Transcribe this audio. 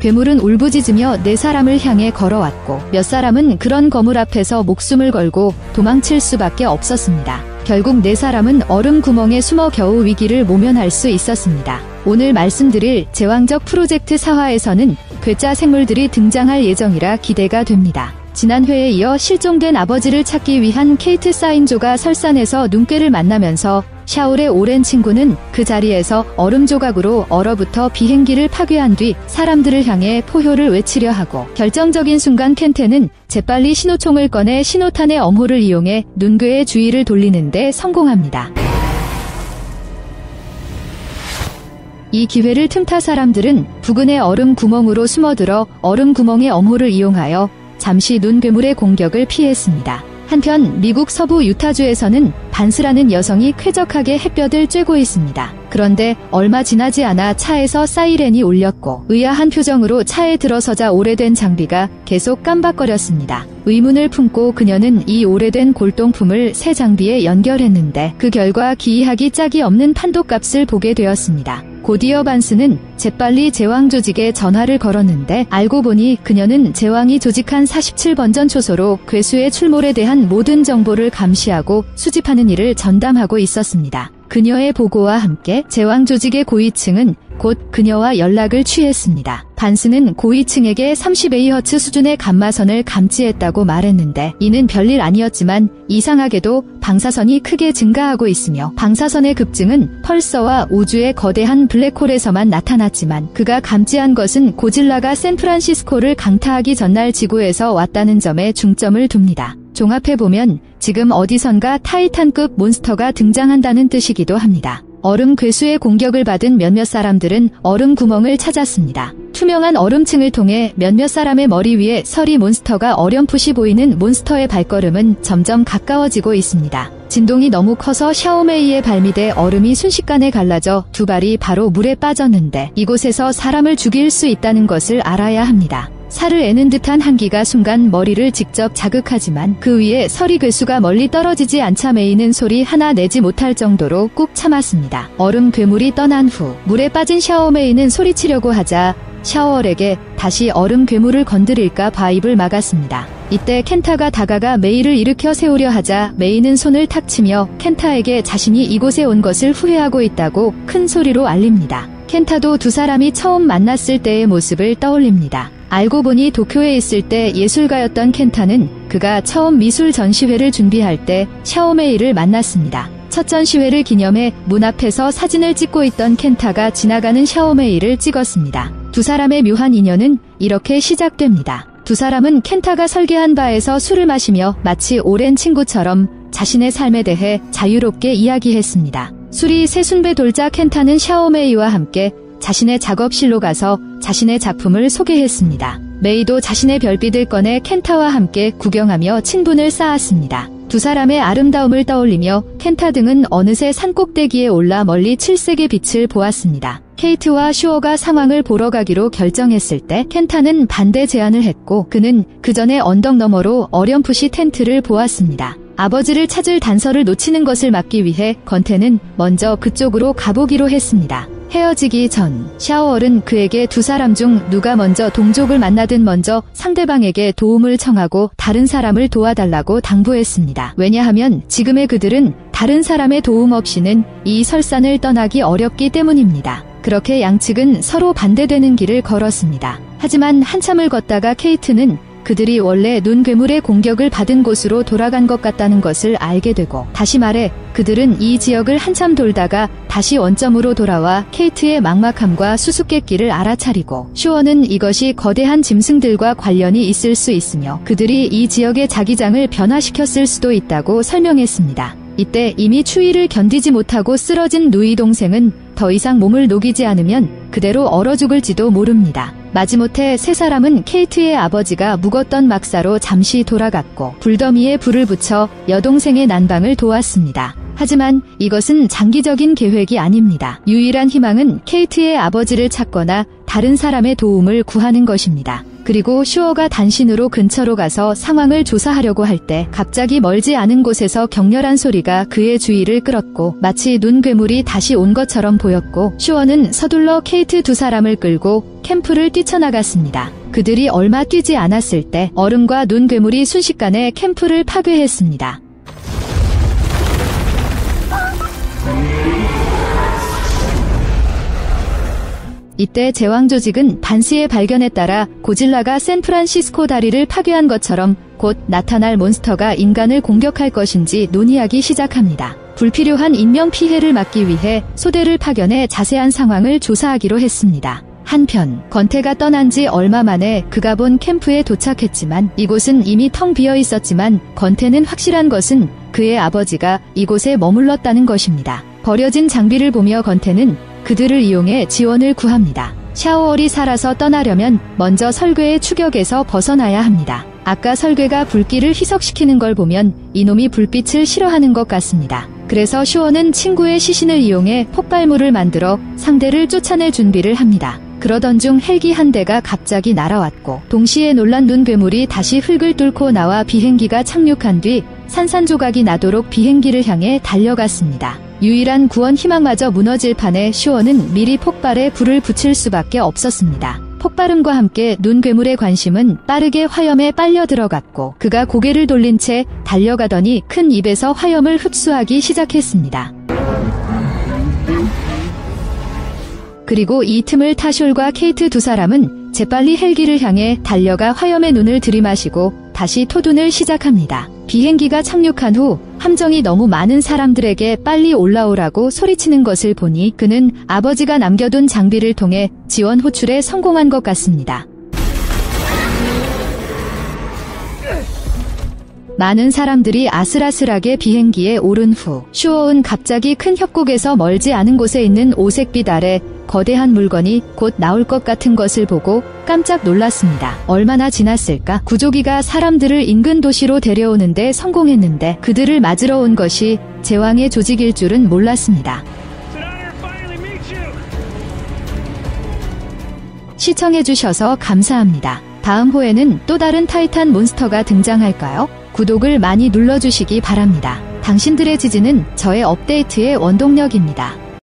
괴물은 울부짖으며 네 사람을 향해 걸어왔고 몇 사람은 그런 거물 앞에서 목숨을 걸고 도망칠 수밖에 없었습니다. 결국 네 사람은 얼음 구멍에 숨어 겨우 위기를 모면할 수 있었습니다. 오늘 말씀드릴 제왕적 프로젝트 4화에서는 괴짜 생물들이 등장할 예정이라 기대가 됩니다. 지난 회에 이어 실종된 아버지를 찾기 위한 케이트 사인조가 설산에서 눈꾀를 만나면서 샤올의 오랜 친구는 그 자리에서 얼음 조각으로 얼어붙어 비행기를 파괴한 뒤 사람들을 향해 포효를 외치려 하고, 결정적인 순간 켄테는 재빨리 신호총을 꺼내 신호탄의 엄호를 이용해 눈꾀의 주의를 돌리는 데 성공합니다. 이 기회를 틈타 사람들은 부근의 얼음 구멍으로 숨어들어 얼음 구멍의 엄호를 이용하여 잠시 눈괴물의 공격을 피했습니다. 한편 미국 서부 유타주에서는 반스라는 여성이 쾌적하게 햇볕을 쬐고 있습니다. 그런데 얼마 지나지 않아 차에서 사이렌이 울렸고 의아한 표정으로 차에 들어서자 오래된 장비가 계속 깜박거렸습니다. 의문을 품고 그녀는 이 오래된 골동품을 새 장비에 연결했는데 그 결과 기이하기 짝이 없는 판독값을 보게 되었습니다. 곧이어 반스는 재빨리 제왕 조직에 전화를 걸었는데 알고 보니 그녀는 제왕이 조직한 47번전 초소로 괴수의 출몰에 대한 모든 정보를 감시하고 수집하는 일을 전담하고 있었습니다. 그녀의 보고와 함께 제왕 조직의 고위층은 곧 그녀와 연락을 취했습니다. 반스는 고위층에게 30AHz 수준의 감마선을 감지했다고 말했는데 이는 별일 아니었지만 이상하게도 방사선이 크게 증가하고 있으며 방사선의 급증은 펄서와 우주의 거대한 블랙홀에서만 나타났지만 그가 감지한 것은 고질라가 샌프란시스코를 강타하기 전날 지구에서 왔다는 점에 중점을 둡니다. 종합해보면 지금 어디선가 타이탄급 몬스터가 등장한다는 뜻이기도 합니다. 얼음 괴수의 공격을 받은 몇몇 사람들은 얼음 구멍을 찾았습니다. 투명한 얼음층을 통해 몇몇 사람의 머리 위에 서리 몬스터가 어렴풋이 보이는 몬스터의 발걸음은 점점 가까워지고 있습니다. 진동이 너무 커서 샤오메이의 발밑에 얼음이 순식간에 갈라져 두 발이 바로 물에 빠졌는데 이곳에서 사람을 죽일 수 있다는 것을 알아야 합니다. 살을 애는 듯한 한기가 순간 머리를 직접 자극하지만 그 위에 서리 괴수가 멀리 떨어지지 않자 메이는 소리 하나 내지 못할 정도로 꾹 참았습니다. 얼음 괴물이 떠난 후 물에 빠진 샤오메이는 소리치려고 하자 샤오얼에게 다시 얼음 괴물을 건드릴까 봐 입을 막았습니다. 이때 켄타가 다가가 메이를 일으켜 세우려 하자 메이는 손을 탁 치며 켄타에게 자신이 이곳에 온 것을 후회하고 있다고 큰 소리로 알립니다. 켄타도 두 사람이 처음 만났을 때의 모습을 떠올립니다. 알고 보니 도쿄에 있을 때 예술가였던 켄타는 그가 처음 미술 전시회를 준비할 때 샤오메이를 만났습니다. 첫 전시회를 기념해 문 앞에서 사진을 찍고 있던 켄타가 지나가는 샤오메이를 찍었습니다. 두 사람의 묘한 인연은 이렇게 시작됩니다. 두 사람은 켄타가 설계한 바에서 술을 마시며 마치 오랜 친구처럼 자신의 삶에 대해 자유롭게 이야기했습니다. 술이 새순배 돌자 켄타는 샤오메이와 함께 자신의 작업실로 가서 자신의 작품을 소개했습니다. 메이도 자신의 별빛을 꺼내 켄타와 함께 구경하며 친분을 쌓았습니다. 두 사람의 아름다움을 떠올리며 켄타 등은 어느새 산꼭대기에 올라 멀리 칠색의 빛을 보았습니다. 케이트와 슈어가 상황을 보러 가기로 결정했을 때 켄타는 반대 제안을 했고 그는 그 전에 언덕 너머로 어렴풋이 텐트를 보았습니다. 아버지를 찾을 단서를 놓치는 것을 막기 위해 건태는 먼저 그쪽으로 가보기로 했습니다. 헤어지기 전 샤오얼은 그에게 두 사람 중 누가 먼저 동족을 만나든 먼저 상대방에게 도움을 청하고 다른 사람을 도와달라고 당부했습니다. 왜냐하면 지금의 그들은 다른 사람의 도움 없이는 이 설산을 떠나기 어렵기 때문입니다. 그렇게 양측은 서로 반대되는 길을 걸었습니다. 하지만 한참을 걷다가 케이트는 그들이 원래 눈괴물의 공격을 받은 곳으로 돌아간 것 같다는 것을 알게 되고, 다시 말해 그들은 이 지역을 한참 돌다가 다시 원점으로 돌아와 케이트의 막막함과 수수께끼를 알아차리고, 슈어는 이것이 거대한 짐승들과 관련이 있을 수 있으며 그들이 이 지역의 자기장을 변화시켰을 수도 있다고 설명했습니다. 이때 이미 추위를 견디지 못하고 쓰러진 누이 동생은 더 이상 몸을 녹이지 않으면 그대로 얼어 죽을지도 모릅니다. 마지못해 세 사람은 케이트의 아버지가 묵었던 막사로 잠시 돌아갔고 불더미에 불을 붙여 여동생의 난방을 도왔습니다. 하지만 이것은 장기적인 계획이 아닙니다. 유일한 희망은 케이트의 아버지를 찾거나 다른 사람의 도움을 구하는 것입니다. 그리고 슈어가 단신으로 근처로 가서 상황을 조사하려고 할 때 갑자기 멀지 않은 곳에서 격렬한 소리가 그의 주의를 끌었고 마치 눈 괴물이 다시 온 것처럼 보였고 슈어는 서둘러 케이트 두 사람을 끌고 캠프를 뛰쳐나갔습니다. 그들이 얼마 뛰지 않았을 때 얼음과 눈 괴물이 순식간에 캠프를 파괴했습니다. 이때 제왕 조직은 반스의 발견에 따라 고질라가 샌프란시스코 다리를 파괴한 것처럼 곧 나타날 몬스터가 인간을 공격할 것인지 논의하기 시작합니다. 불필요한 인명피해를 막기 위해 소대를 파견해 자세한 상황을 조사하기로 했습니다. 한편 건태가 떠난 지 얼마 만에 그가 본 캠프에 도착했지만 이곳은 이미 텅 비어 있었지만 건태는 확실한 것은 그의 아버지가 이곳에 머물렀다는 것입니다. 버려진 장비를 보며 건태는 그들을 이용해 지원을 구합니다. 샤오얼이 살아서 떠나려면 먼저 설괴의 추격에서 벗어나야 합니다. 아까 설괴가 불길을 희석시키는 걸 보면 이놈이 불빛을 싫어하는 것 같습니다. 그래서 슈어는 친구의 시신을 이용해 폭발물을 만들어 상대를 쫓아낼 준비를 합니다. 그러던 중 헬기 한 대가 갑자기 날아왔고 동시에 놀란 눈 괴물이 다시 흙을 뚫고 나와 비행기가 착륙한 뒤 산산조각이 나도록 비행기를 향해 달려갔습니다. 유일한 구원 희망마저 무너질 판에 슈어는 미리 폭발에 불을 붙일 수밖에 없었습니다. 폭발음과 함께 눈 괴물의 관심은 빠르게 화염에 빨려 들어갔고 그가 고개를 돌린 채 달려가더니 큰 입에서 화염을 흡수하기 시작했습니다. 그리고 이 틈을 타숄과 케이트 두 사람은 재빨리 헬기를 향해 달려가 화염의 눈을 들이마시고 다시 토둔을 시작합니다. 비행기가 착륙한 후 함정이 너무 많은 사람들에게 빨리 올라오라고 소리치는 것을 보니 그는 아버지가 남겨둔 장비를 통해 지원 호출에 성공한 것 같습니다. 많은 사람들이 아슬아슬하게 비행기에 오른 후 슈어은 갑자기 큰 협곡에서 멀지 않은 곳에 있는 오색빛 아래 거대한 물건이 곧 나올 것 같은 것을 보고 깜짝 놀랐습니다. 얼마나 지났을까? 구조기가 사람들을 인근 도시로 데려오는데 성공했는데 그들을 맞으러 온 것이 제왕의 조직일 줄은 몰랐습니다. 시청해주셔서 감사합니다. 다음 호에는 또 다른 타이탄 몬스터가 등장할까요? 구독을 많이 눌러주시기 바랍니다. 당신들의 지지는 저의 업데이트의 원동력입니다.